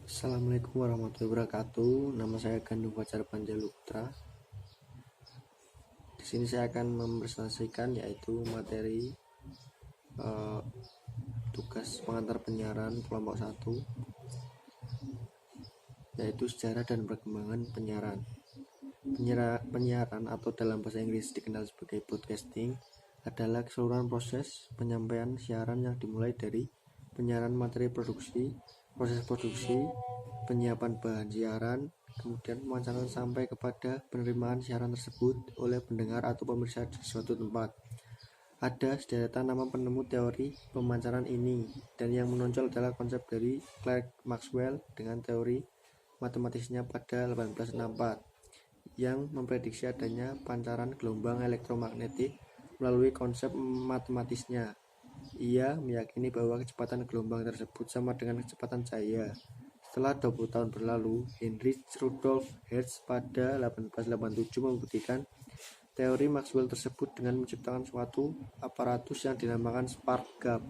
Assalamualaikum warahmatullahi wabarakatuh. Nama saya Gandung Fajar Panjalu Putra. Di sini saya akan mempresentasikan yaitu materi tugas pengantar penyiaran kelompok 1, yaitu sejarah dan perkembangan penyiaran. Penyiaran atau dalam bahasa Inggris dikenal sebagai broadcasting adalah keseluruhan proses penyampaian siaran yang dimulai dari penyiaran materi produksi, proses produksi, penyiapan bahan siaran, kemudian pemasaran sampai kepada penerimaan siaran tersebut oleh pendengar atau pemirsa di suatu tempat. Ada sederetan nama penemu teori pemancaran ini, dan yang menonjol adalah konsep dari Clerk Maxwell dengan teori matematisnya pada 1864 yang memprediksi adanya pancaran gelombang elektromagnetik melalui konsep matematisnya. Ia meyakini bahwa kecepatan gelombang tersebut sama dengan kecepatan cahaya. Setelah 20 tahun berlalu, Heinrich Rudolf Hertz pada 1887 membuktikan teori Maxwell tersebut dengan menciptakan suatu aparatus yang dinamakan spark gap.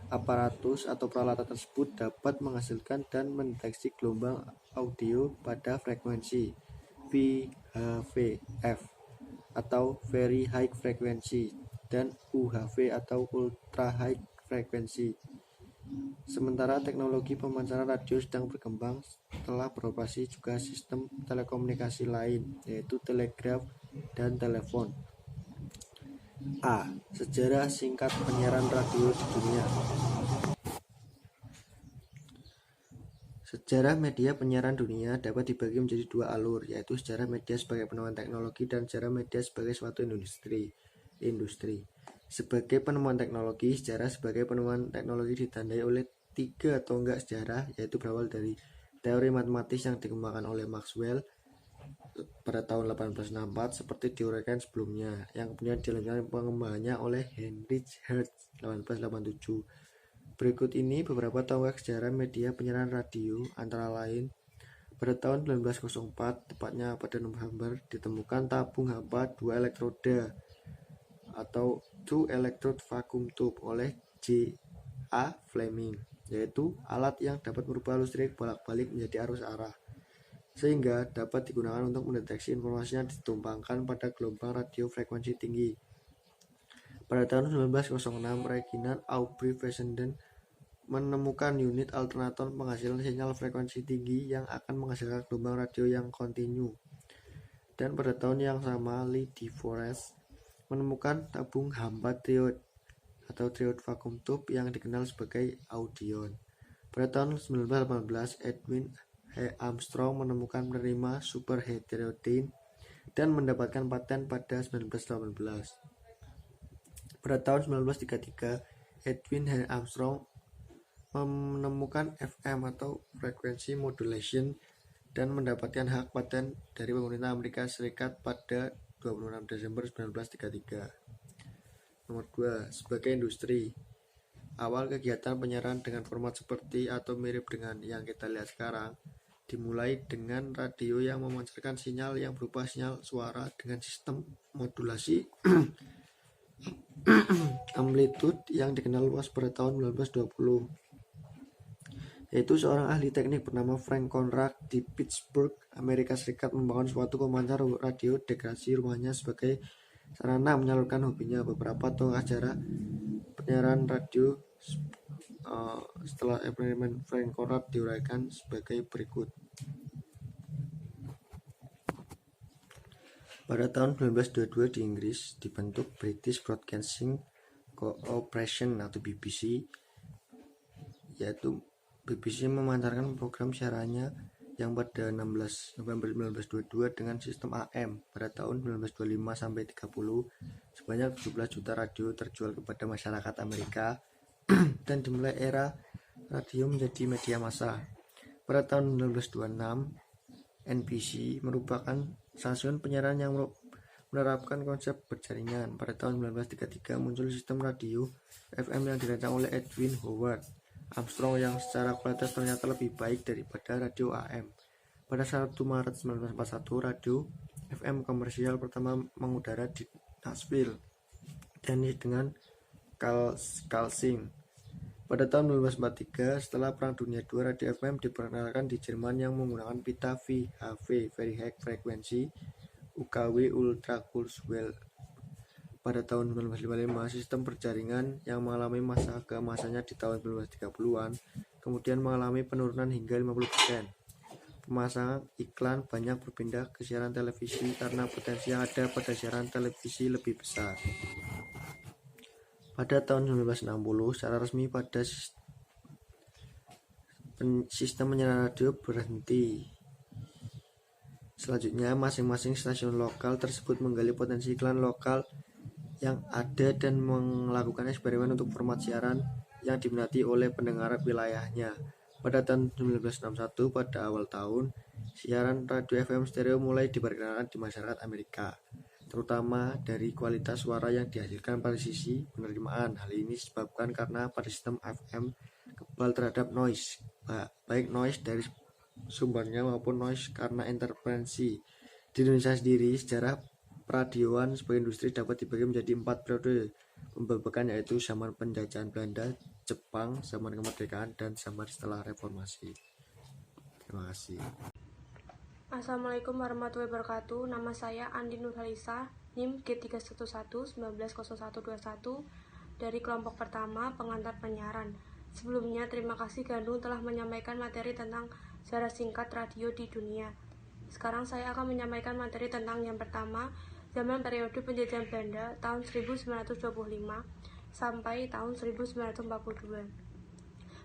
Aparatus atau peralatan tersebut dapat menghasilkan dan mendeteksi gelombang audio pada frekuensi VHF atau Very High Frequency dan UHF atau Ultra High Frequency. Sementara teknologi pemancaran radio sedang berkembang, telah beroperasi juga sistem telekomunikasi lain, yaitu telegraf dan telepon. A. Sejarah singkat penyiaran radio di dunia. Sejarah media penyiaran dunia dapat dibagi menjadi dua alur, yaitu sejarah media sebagai penemuan teknologi dan sejarah media sebagai suatu industri. Sebagai penemuan teknologi, sejarah sebagai penemuan teknologi ditandai oleh tiga tonggak sejarah, yaitu berawal dari teori matematis yang dikembangkan oleh Maxwell pada tahun 1864 seperti diuraikan sebelumnya, yang kemudian dilanjutkan pengembangannya oleh Heinrich Hertz 1887. Berikut ini beberapa tonggak sejarah media penyiaran radio, antara lain pada tahun 1904, tepatnya pada November, ditemukan tabung hampa 2 elektroda atau Two Electrode Vacuum Tube oleh J.A. Fleming, yaitu alat yang dapat merubah listrik bolak-balik menjadi arus arah, sehingga dapat digunakan untuk mendeteksi informasi yang ditumpangkan pada gelombang radio frekuensi tinggi. Pada tahun 1906, Reginald Aubrey Fessenden menemukan unit alternator penghasil sinyal frekuensi tinggi yang akan menghasilkan gelombang radio yang kontinu. Dan pada tahun yang sama, Lee De Forest menemukan tabung hampa triode atau triode vacuum tube yang dikenal sebagai audion. Pada tahun 1918, Edwin H. Armstrong menemukan penerima superheterodyne dan mendapatkan paten pada 1918. Pada tahun 1933, Edwin H. Armstrong menemukan FM atau frequency modulation dan mendapatkan hak paten dari pemerintah Amerika Serikat pada 26 Desember 1933. Nomor 2. Sebagai industri. Awal kegiatan penyiaran dengan format seperti atau mirip dengan yang kita lihat sekarang dimulai dengan radio yang memancarkan sinyal yang berupa sinyal suara dengan sistem modulasi amplitude yang dikenal luas pada tahun 1920, yaitu seorang ahli teknik bernama Frank Conrad di Pittsburgh, Amerika Serikat membangun suatu pemancar radio dekorasi rumahnya sebagai sarana menyalurkan hobinya. Beberapa tonggak sejarah penyiaran radio setelah eksperimen Frank Conrad diuraikan sebagai berikut. Pada tahun 1922 di Inggris dibentuk British Broadcasting Corporation atau BBC, yaitu BBC memancarkan program siarannya yang pada 16 November 1922 dengan sistem AM. Pada tahun 1925 sampai 30, sebanyak 17 juta radio terjual kepada masyarakat Amerika dan dimulai era radio menjadi media massa. Pada tahun 1926, NBC merupakan stasiun penyiaran yang menerapkan konsep berjaringan. Pada tahun 1933 muncul sistem radio FM yang dirancang oleh Edwin Howard Armstrong yang secara kualitas ternyata lebih baik daripada radio AM. Pada 1 Maret 1941, radio FM komersial pertama mengudara di Nashville, Tennessee dengan Carl Sing. Pada tahun 1943, setelah Perang Dunia II, radio FM diperkenalkan di Jerman yang menggunakan pita VHF (Very High Frequency), UKW (Ultra Kurzwelle). Pada tahun 1955, sistem perjaringan yang mengalami masa keemasannya di tahun 1930-an kemudian mengalami penurunan hingga 50%. Pemasangan iklan banyak berpindah ke siaran televisi karena potensi yang ada pada siaran televisi lebih besar. Pada tahun 1960, secara resmi pada sistem penyiaran radio berhenti. Selanjutnya, masing-masing stasiun lokal tersebut menggali potensi iklan lokal yang ada dan melakukan eksperimen untuk format siaran yang diminati oleh pendengar wilayahnya. Pada tahun 1961, pada awal tahun, siaran radio FM stereo mulai diperkenalkan di masyarakat Amerika, terutama dari kualitas suara yang dihasilkan pada sisi penerimaan. Hal ini disebabkan karena pada sistem FM kebal terhadap noise, baik noise dari sumbernya maupun noise karena interferensi. Di Indonesia sendiri, sejarah peradioan sebagai industri dapat dibagi menjadi 4 periode pembebakan, yaitu zaman penjajahan Belanda, Jepang, zaman kemerdekaan, dan zaman setelah reformasi. Terima kasih. Assalamualaikum warahmatullahi wabarakatuh. Nama saya Andi Nurhalisa, NIM G311190121 dari kelompok pertama pengantar penyiaran. Sebelumnya, terima kasih Gandung telah menyampaikan materi tentang sejarah singkat radio di dunia. Sekarang saya akan menyampaikan materi tentang yang pertama, zaman periode penjajahan Belanda tahun 1925 sampai tahun 1942.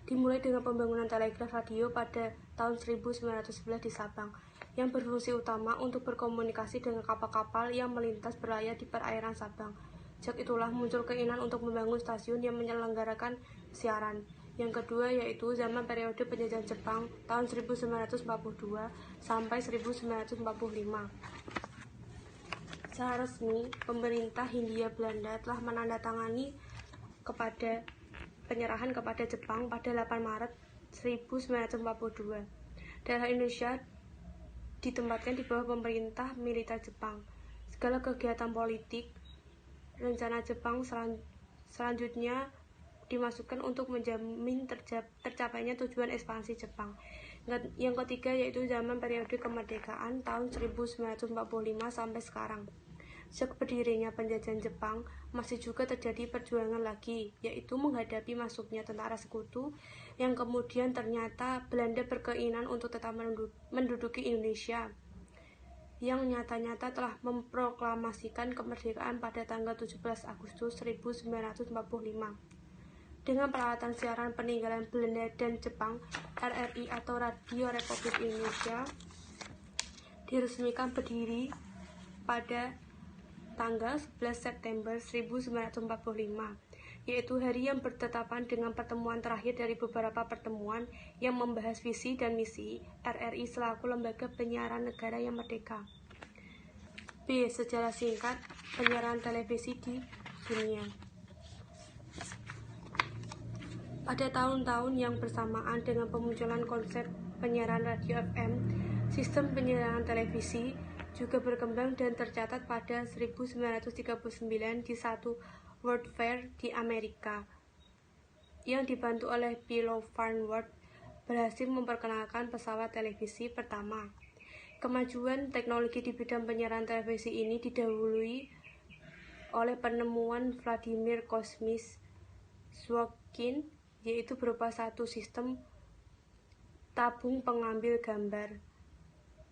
Dimulai dengan pembangunan telegraf radio pada tahun 1911 di Sabang, yang berfungsi utama untuk berkomunikasi dengan kapal-kapal yang melintas berlayar di perairan Sabang. Sejak itulah muncul keinginan untuk membangun stasiun yang menyelenggarakan siaran. Yang kedua yaitu zaman periode penjajahan Jepang tahun 1942 sampai 1945. Secara resmi, pemerintah Hindia Belanda telah menandatangani penyerahan kepada Jepang pada 8 Maret 1942. Daerah Indonesia ditempatkan di bawah pemerintah militer Jepang. Segala kegiatan politik, rencana Jepang selanjutnya dimasukkan untuk menjamin tercapainya tujuan ekspansi Jepang. Yang ketiga yaitu zaman periode kemerdekaan tahun 1945 sampai sekarang. Sejak berdirinya penjajahan Jepang, masih juga terjadi perjuangan lagi, yaitu menghadapi masuknya tentara sekutu yang kemudian ternyata Belanda berkeinginan untuk tetap menduduki Indonesia, yang nyata-nyata telah memproklamasikan kemerdekaan pada tanggal 17 Agustus 1945. Dengan peralatan siaran peninggalan Belanda dan Jepang, RRI atau Radio Republik Indonesia diresmikan berdiri pada tanggal 11 September 1945, yaitu hari yang bertetapan dengan pertemuan terakhir dari beberapa pertemuan yang membahas visi dan misi RRI selaku lembaga penyiaran negara yang merdeka. B. Sejarah singkat penyiaran televisi di dunia. Pada tahun-tahun yang bersamaan dengan pemunculan konsep penyiaran radio FM, sistem penyiaran televisi juga berkembang dan tercatat pada 1939 di satu World Fair di Amerika, yang dibantu oleh Philo Farnsworth, berhasil memperkenalkan pesawat televisi pertama. Kemajuan teknologi di bidang penyiaran televisi ini didahului oleh penemuan Vladimir Kosmich Zworykin, yaitu berupa satu sistem tabung pengambil gambar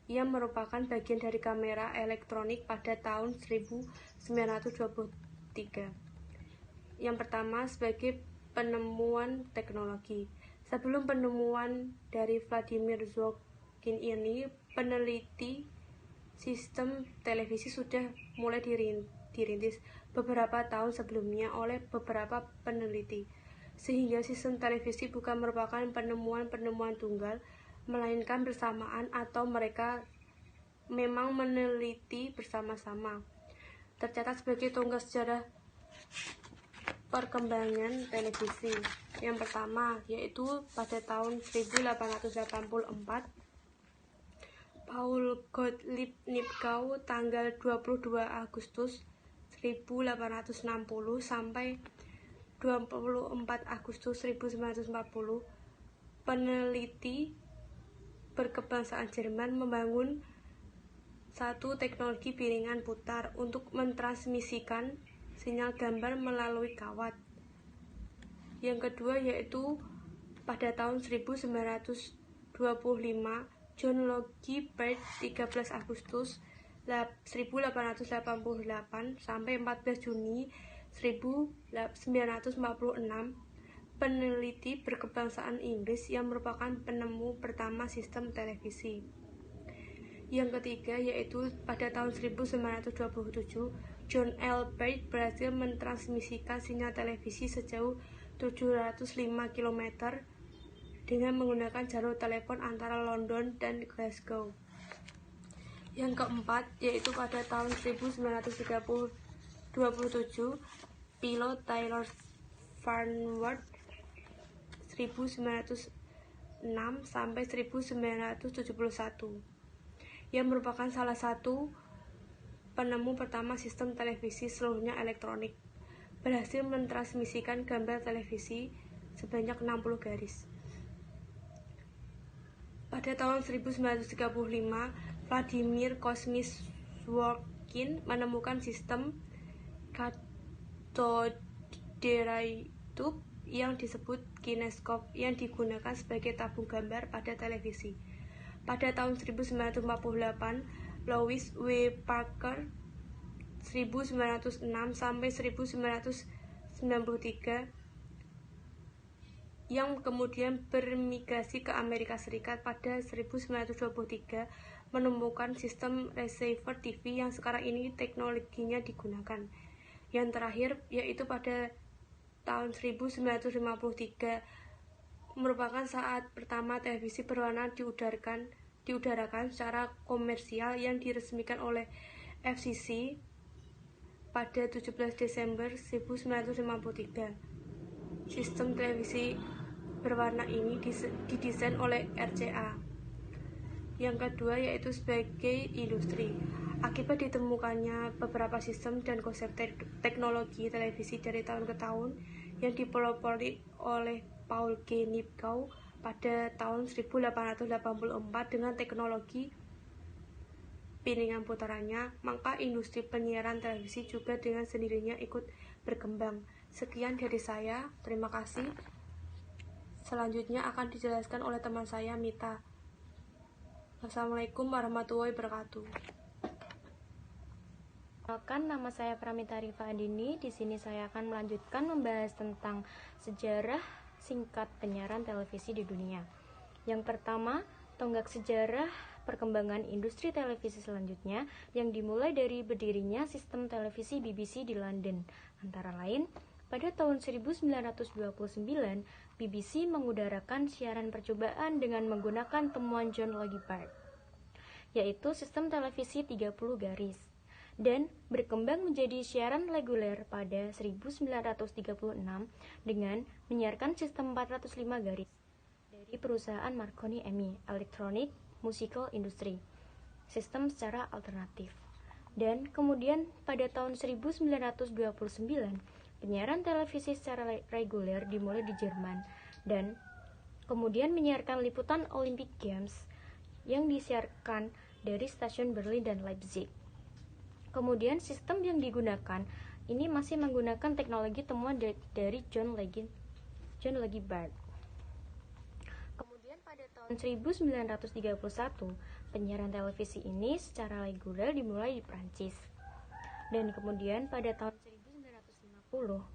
yang merupakan bagian dari kamera elektronik pada tahun 1923. Yang pertama sebagai penemuan teknologi. Sebelum penemuan dari Vladimir Zworykin ini, peneliti sistem televisi sudah mulai dirintis beberapa tahun sebelumnya oleh beberapa peneliti, sehingga sistem televisi bukan merupakan penemuan tunggal, melainkan bersamaan atau mereka memang meneliti bersama-sama. Tercatat sebagai tonggak sejarah perkembangan televisi. Yang pertama yaitu pada tahun 1884, Paul Gottlieb Nipkow tanggal 22 Agustus 1860 sampai 24 Agustus 1940, peneliti berkebangsaan Jerman membangun satu teknologi piringan putar untuk mentransmisikan sinyal gambar melalui kawat. Yang kedua yaitu pada tahun 1925, John Logie Baird 13 Agustus 1888 sampai 14 Juni 1946, peneliti berkebangsaan Inggris yang merupakan penemu pertama sistem televisi. Yang ketiga yaitu pada tahun 1927, John L. Baird berhasil mentransmisikan sinyal televisi sejauh 705 km dengan menggunakan jalur telepon antara London dan Glasgow. Yang keempat yaitu pada tahun 1927, pilot Taylor Farnworth 1906 sampai 1971 yang merupakan salah satu penemu pertama sistem televisi seluruhnya elektronik, berhasil mentransmisikan gambar televisi sebanyak 60 garis. Pada tahun 1935, Vladimir Kozmich-Shchorkin menemukan sistem cathode ray tube yang disebut kineskop yang digunakan sebagai tabung gambar pada televisi. Pada tahun 1948, Louis W. Parker 1906 sampai 1993 yang kemudian bermigrasi ke Amerika Serikat pada 1923 menemukan sistem receiver TV yang sekarang ini teknologinya digunakan. Yang terakhir yaitu pada tahun 1953 merupakan saat pertama televisi berwarna diudarakan secara komersial yang diresmikan oleh FCC pada 17 Desember 1953. Sistem televisi berwarna ini didesain oleh RCA. Yang kedua yaitu sebagai industri. Akibat ditemukannya beberapa sistem dan konsep teknologi televisi dari tahun ke tahun yang dipelopori oleh Paul G. Nipkow pada tahun 1884 dengan teknologi piringan putarannya, maka industri penyiaran televisi juga dengan sendirinya ikut berkembang. Sekian dari saya, terima kasih. Selanjutnya akan dijelaskan oleh teman saya, Mita. Assalamualaikum warahmatullahi wabarakatuh. Perkenalkan, nama saya Pramita Rifa Andini. Di sini saya akan melanjutkan membahas tentang sejarah singkat penyiaran televisi di dunia. Yang pertama, tonggak sejarah perkembangan industri televisi selanjutnya yang dimulai dari berdirinya sistem televisi BBC di London. Antara lain, pada tahun 1929, BBC mengudarakan siaran percobaan dengan menggunakan temuan John Logie Baird, yaitu sistem televisi 30 garis. Dan berkembang menjadi siaran reguler pada 1936 dengan menyiarkan sistem 405 garis dari perusahaan Marconi EMI, Electronic Musical Industry, sistem secara alternatif. Dan kemudian pada tahun 1929, penyiaran televisi secara reguler dimulai di Jerman dan kemudian menyiarkan liputan Olympic Games yang disiarkan dari stasiun Berlin dan Leipzig. Kemudian sistem yang digunakan ini masih menggunakan teknologi temuan dari John Logie Baird. Kemudian pada tahun 1931, penyiaran televisi ini secara reguler dimulai di Prancis. Dan kemudian pada tahun 1950,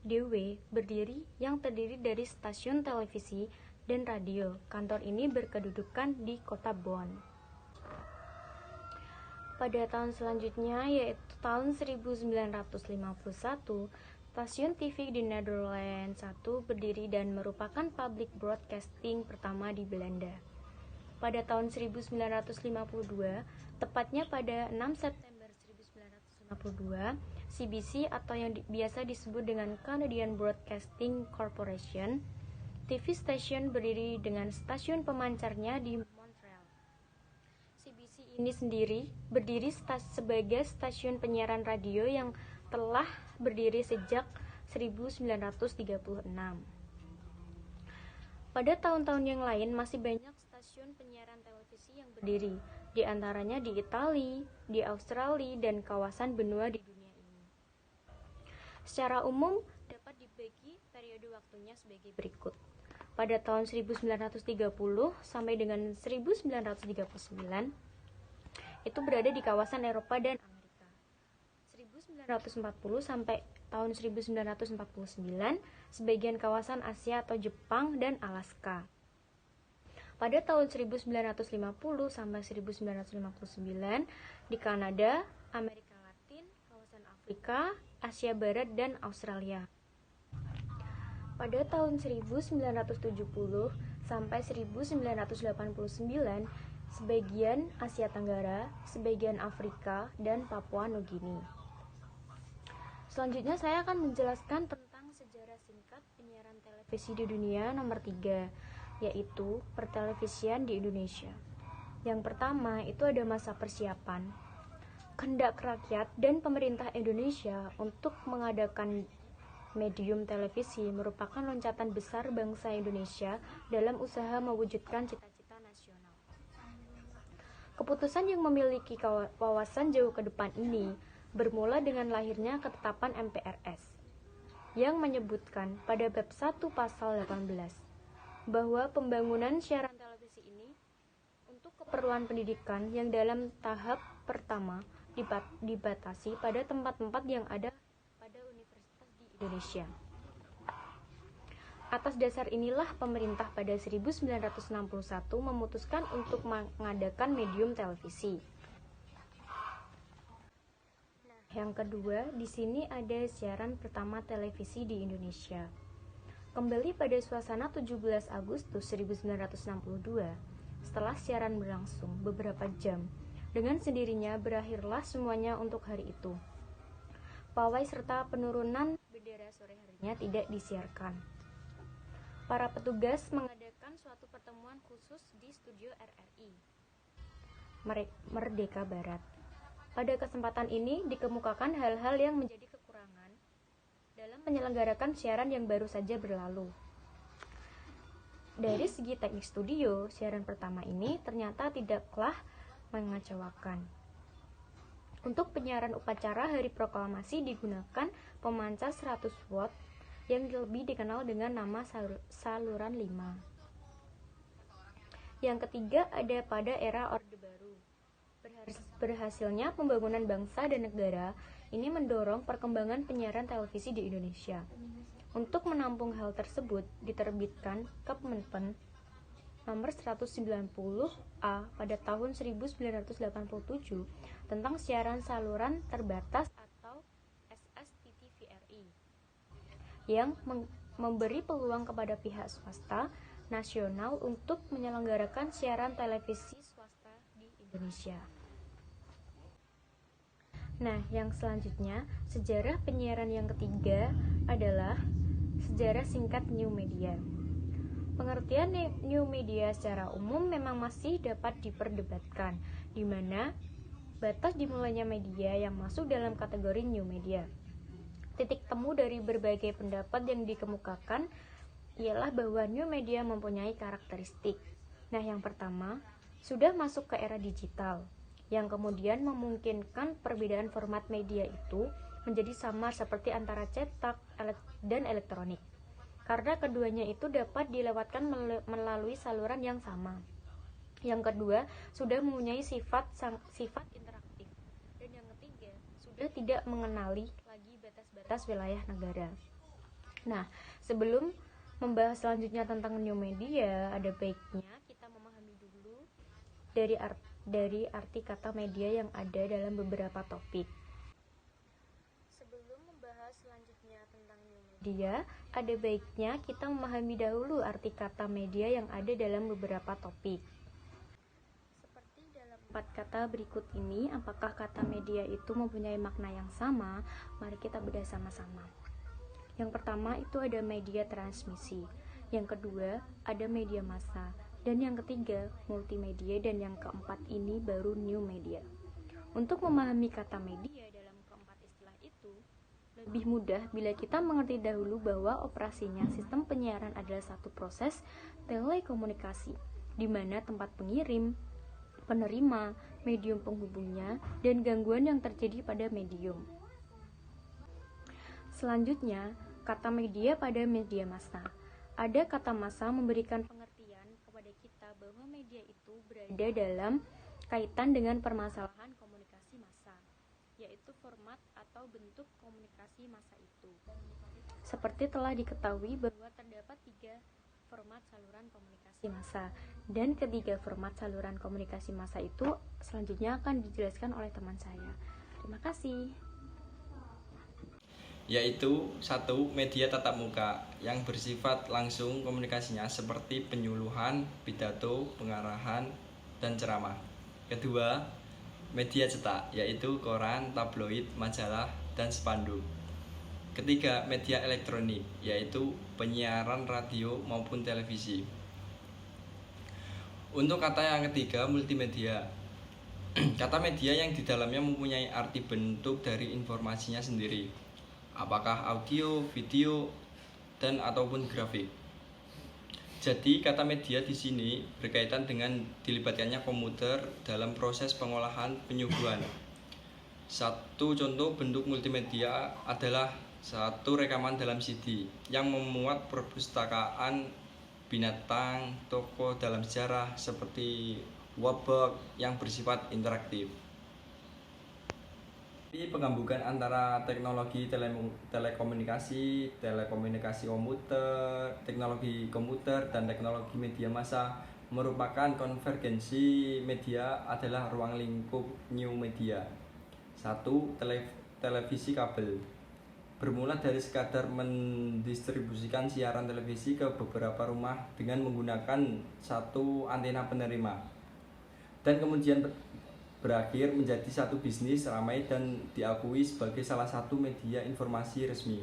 DW berdiri yang terdiri dari stasiun televisi dan radio. Kantor ini berkedudukan di kota Bonn. Pada tahun selanjutnya, yaitu tahun 1951, stasiun TV di Nederland 1 berdiri dan merupakan public broadcasting pertama di Belanda. Pada tahun 1952, tepatnya pada 6 September 1952, CBC atau yang biasa disebut dengan Canadian Broadcasting Corporation, TV station berdiri dengan stasiun pemancarnya di ini sendiri berdiri sebagai stasiun penyiaran radio yang telah berdiri sejak 1936. Pada tahun-tahun yang lain masih banyak stasiun penyiaran televisi yang berdiri, di antaranya di Italia, di Australia, dan kawasan benua di dunia ini. Secara umum dapat dibagi periode waktunya sebagai berikut. Pada tahun 1930 sampai dengan 1939 itu berada di kawasan Eropa dan Amerika. 1940 sampai tahun 1949 sebagian kawasan Asia atau Jepang dan Alaska. Pada tahun 1950 sampai 1959 di Kanada, Amerika Latin, kawasan Afrika, Asia Barat dan Australia. Pada tahun 1970 sampai 1989 sebagian Asia Tenggara, sebagian Afrika, dan Papua Nugini. Selanjutnya saya akan menjelaskan tentang sejarah singkat penyiaran televisi di dunia nomor 3, yaitu pertelevisian di Indonesia. Yang pertama itu ada masa persiapan. Kehendak rakyat dan pemerintah Indonesia untuk mengadakan medium televisi merupakan loncatan besar bangsa Indonesia dalam usaha mewujudkan cita-cita nasional. Keputusan yang memiliki wawasan jauh ke depan ini bermula dengan lahirnya ketetapan MPRS yang menyebutkan pada bab 1 pasal 18 bahwa pembangunan siaran televisi ini untuk keperluan pendidikan yang dalam tahap pertama dibatasi pada tempat-tempat yang ada pada universitas di Indonesia. Atas dasar inilah pemerintah pada 1961 memutuskan untuk mengadakan medium televisi. Nah, yang kedua, di sini ada siaran pertama televisi di Indonesia. Kembali pada suasana 17 Agustus 1962, setelah siaran berlangsung beberapa jam, dengan sendirinya berakhirlah semuanya untuk hari itu. Pawai serta penurunan bendera sore harinya tidak disiarkan. Para petugas mengadakan suatu pertemuan khusus di studio RRI Merdeka Barat. Pada kesempatan ini dikemukakan hal-hal yang menjadi kekurangan dalam menyelenggarakan siaran yang baru saja berlalu. Dari segi teknik studio, siaran pertama ini ternyata tidaklah mengecewakan. Untuk penyiaran upacara Hari Proklamasi digunakan pemancar 100 watt yang lebih dikenal dengan nama saluran 5. Yang ketiga ada pada era Orde Baru. Berhasilnya pembangunan bangsa dan negara ini mendorong perkembangan penyiaran televisi di Indonesia. Untuk menampung hal tersebut diterbitkan Kemenpen nomor 190A pada tahun 1987 tentang siaran saluran terbatas atau SSTTVRI yang memberi peluang kepada pihak swasta nasional untuk menyelenggarakan siaran televisi swasta di Indonesia. Nah, yang selanjutnya, sejarah penyiaran yang ketiga adalah sejarah singkat new media. Pengertian new media secara umum memang masih dapat diperdebatkan, di mana batas dimulainya media yang masuk dalam kategori new media. Titik temu dari berbagai pendapat yang dikemukakan ialah bahwa new media mempunyai karakteristik. Nah, yang pertama, sudah masuk ke era digital, yang kemudian memungkinkan perbedaan format media itu menjadi samar seperti antara cetak dan elektronik, karena keduanya itu dapat dilewatkan melalui saluran yang sama. Yang kedua, sudah mempunyai sifat interaktif. Dan yang ketiga, sudah tidak mengenali lagi batas-batas wilayah negara. Nah, sebelum membahas selanjutnya tentang new media, ada baiknya kita memahami dulu dari arti kata media yang ada dalam beberapa topik. Sebelum membahas selanjutnya tentang new media, ada baiknya kita memahami dahulu arti kata media yang ada dalam beberapa topik. Seperti dalam 4 kata berikut ini, apakah kata media itu mempunyai makna yang sama? Mari kita bedah sama-sama. Yang pertama itu ada media transmisi, yang kedua ada media massa, dan yang ketiga multimedia, dan yang keempat ini baru new media. Untuk memahami kata media dalam keempat istilah itu, Lebih mudah bila kita mengerti dahulu bahwa operasinya sistem penyiaran adalah satu proses telekomunikasi, di mana tempat pengirim, penerima, medium penghubungnya, dan gangguan yang terjadi pada medium. Selanjutnya, kata media pada media massa. Ada kata massa memberikan pengertian kepada kita bahwa media itu berada dalam kaitan dengan permasalahan komunikasi massa, yaitu format atau bentuk komunikasi massa itu. Seperti telah diketahui bahwa terdapat 3 format saluran komunikasi massa, dan ketiga format saluran komunikasi massa itu selanjutnya akan dijelaskan oleh teman saya. Terima kasih. Yaitu 1. Media tatap muka yang bersifat langsung komunikasinya seperti penyuluhan, pidato, pengarahan, dan ceramah. Kedua, media cetak yaitu koran, tabloid, majalah, dan spanduk. Ketiga, media elektronik yaitu penyiaran radio maupun televisi. Untuk kata yang ketiga, multimedia. Kata media yang di dalamnya mempunyai arti bentuk dari informasinya sendiri, apakah audio, video, dan ataupun grafik. Jadi kata media di sini berkaitan dengan dilibatkannya komputer dalam proses pengolahan penyuguhan. Satu contoh bentuk multimedia adalah satu rekaman dalam CD yang memuat perpustakaan binatang, tokoh dalam sejarah seperti wallbook yang bersifat interaktif. Penggabungan antara teknologi telekomunikasi komputer, dan teknologi media massa merupakan konvergensi media adalah ruang lingkup new media. 1. Televisi kabel. Bermula dari sekadar mendistribusikan siaran televisi ke beberapa rumah dengan menggunakan satu antena penerima, dan kemudian berakhir menjadi satu bisnis ramai dan diakui sebagai salah satu media informasi resmi.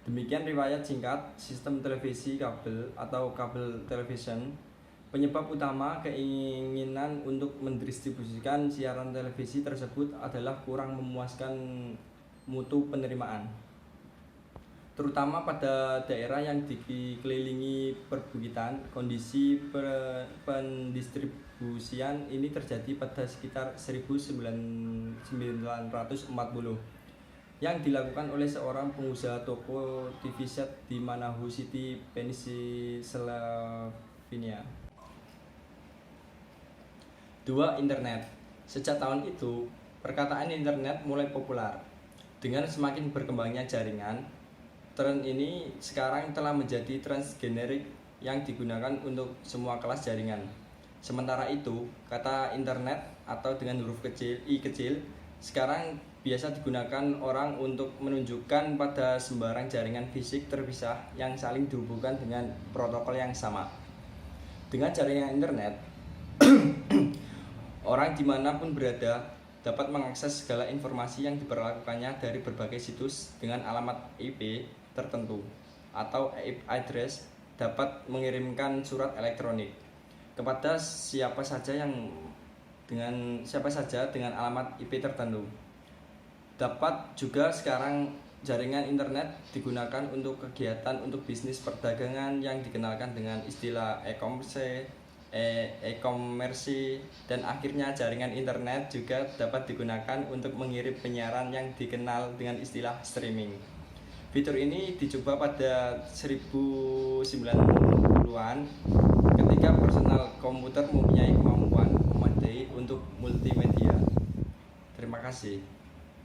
Demikian riwayat singkat sistem televisi kabel atau kabel television. Penyebab utama keinginan untuk mendistribusikan siaran televisi tersebut adalah kurang memuaskan mutu penerimaan, terutama pada daerah yang dikelilingi perbukitan. Kondisi pendistribusian ini terjadi pada sekitar 1940 yang dilakukan oleh seorang pengusaha toko TV set di Manaus City, Pennsylvania. 2. Internet. Sejak tahun itu, perkataan internet mulai populer. Dengan semakin berkembangnya jaringan, tren ini sekarang telah menjadi tren generik yang digunakan untuk semua kelas jaringan. Sementara itu, kata internet atau dengan huruf kecil I kecil sekarang biasa digunakan orang untuk menunjukkan pada sembarang jaringan fisik terpisah yang saling dihubungkan dengan protokol yang sama. Dengan jaringan internet, orang dimanapun berada dapat mengakses segala informasi yang diperlakukannya dari berbagai situs dengan alamat IP tertentu atau IP address, dapat mengirimkan surat elektronik kepada siapa saja dengan alamat IP tertentu. Dapat juga sekarang jaringan internet digunakan untuk kegiatan untuk bisnis perdagangan yang dikenalkan dengan istilah e-commerce, dan akhirnya jaringan internet juga dapat digunakan untuk mengirim penyiaran yang dikenal dengan istilah streaming. Fitur ini dicoba pada 1990-an ketika personal komputer mempunyai kemampuan memadai untuk multimedia. Terima kasih.